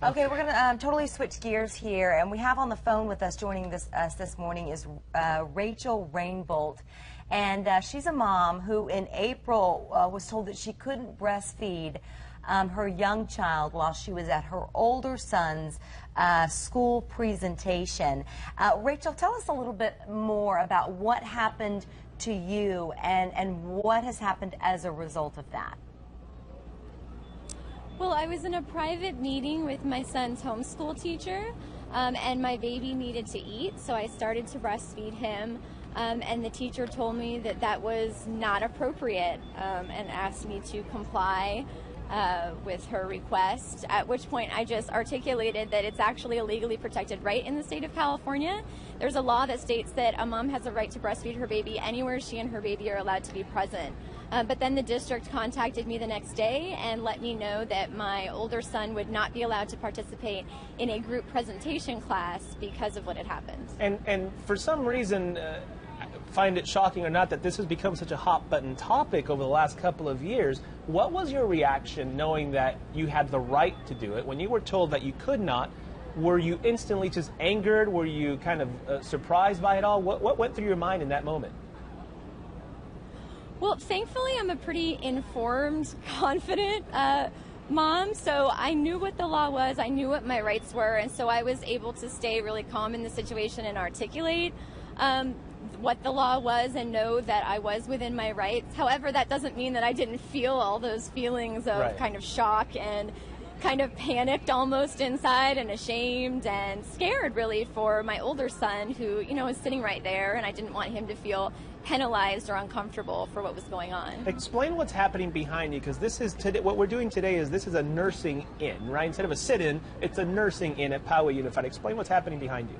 Okay, we're going to totally switch gears here, and we have on the phone with us, joining us this morning, is Rachel Rainbolt, and she's a mom who in April was told that she couldn't breastfeed her young child while she was at her older son's school presentation. Rachel, tell us a little bit more about what happened to you and what has happened as a result of that. Well, I was in a private meeting with my son's homeschool teacher, and my baby needed to eat, so I started to breastfeed him, and the teacher told me that that was not appropriate, and asked me to comply with her request, at which point I just articulated that it's actually a legally protected right in the state of California. There's a law that states that a mom has a right to breastfeed her baby anywhere she and her baby are allowed to be present. But then the district contacted me the next day and let me know that my older son would not be allowed to participate in a group presentation class because of what had happened. And for some reason, find it shocking or not that this has become such a hot button topic over the last couple of years. What was your reaction knowing that you had the right to do it? When you were told that you could not, were you instantly just angered? Were you kind of surprised by it all? What went through your mind in that moment? Well, thankfully, I'm a pretty informed, confident mom, so I knew what the law was, I knew what my rights were, and so I was able to stay really calm in the situation and articulate what the law was and know that I was within my rights. However, that doesn't mean that I didn't feel all those feelings of kind of shock and kind of panicked almost inside and ashamed and scared really for my older son who, you know, was sitting right there, and I didn't want him to feel penalized or uncomfortable for what was going on. Explain what's happening behind you, because this is today, what we're doing today is this is a nursing in, right? Instead of a sit-in, it's a nursing in at Poway Unified. Explain what's happening behind you.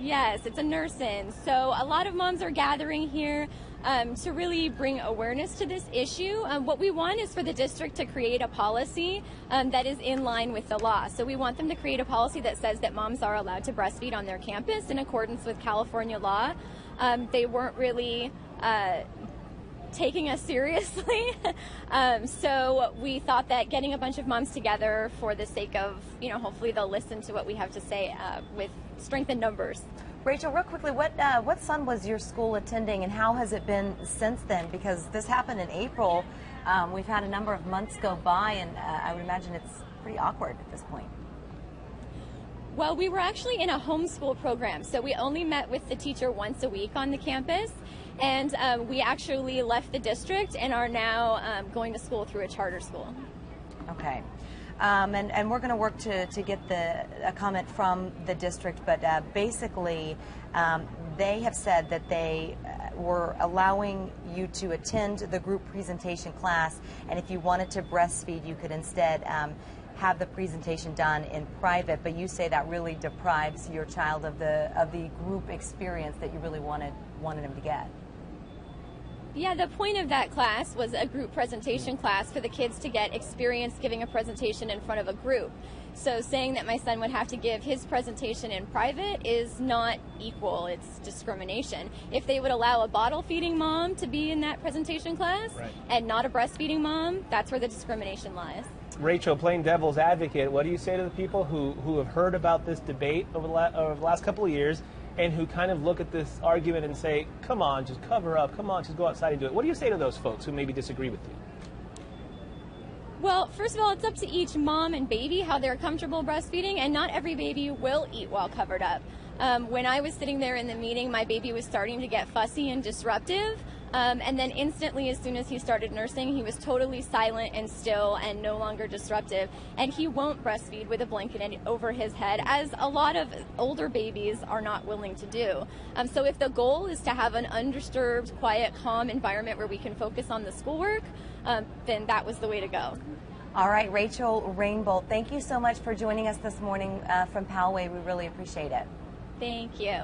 Yes, it's a nurse-in. So a lot of moms are gathering here to really bring awareness to this issue. What we want is for the district to create a policy that is in line with the law. So we want them to create a policy that says that moms are allowed to breastfeed on their campus in accordance with California law. They weren't really taking us seriously. So we thought that getting a bunch of moms together for the sake of, you know, hopefully they'll listen to what we have to say with strength in numbers. Rachel, real quickly, what son was your school attending, and how has it been since then? Because this happened in April. We've had a number of months go by, and I would imagine it's pretty awkward at this point. Well, we were actually in a homeschool program, so we only met with the teacher once a week on the campus, and we actually left the district and are now going to school through a charter school. Okay. And we're going to work to get a comment from the district, but basically they have said that they were allowing you to attend the group presentation class, and if you wanted to breastfeed, you could instead have the presentation done in private, but you say that really deprives your child of the group experience that you really wanted him to get. Yeah, the point of that class was a group presentation class for the kids to get experience giving a presentation in front of a group. So saying that my son would have to give his presentation in private is not equal, it's discrimination. If they would allow a bottle feeding mom to be in that presentation class and not a breastfeeding mom, that's where the discrimination lies. Rachel, playing devil's advocate, what do you say to the people who have heard about this debate over the last couple of years and who kind of look at this argument and say, come on, just cover up, come on, just go outside and do it? What do you say to those folks who maybe disagree with you? Well, first of all, it's up to each mom and baby how they're comfortable breastfeeding, and not every baby will eat while covered up. When I was sitting there in the meeting, my baby was starting to get fussy and disruptive, and then instantly, as soon as he started nursing, he was totally silent and still and no longer disruptive, and he won't breastfeed with a blanket over his head, as a lot of older babies are not willing to do. So if the goal is to have an undisturbed, quiet, calm environment where we can focus on the schoolwork, then that was the way to go. All right, Rachel Rainbolt, thank you so much for joining us this morning from Poway. We really appreciate it. Thank you.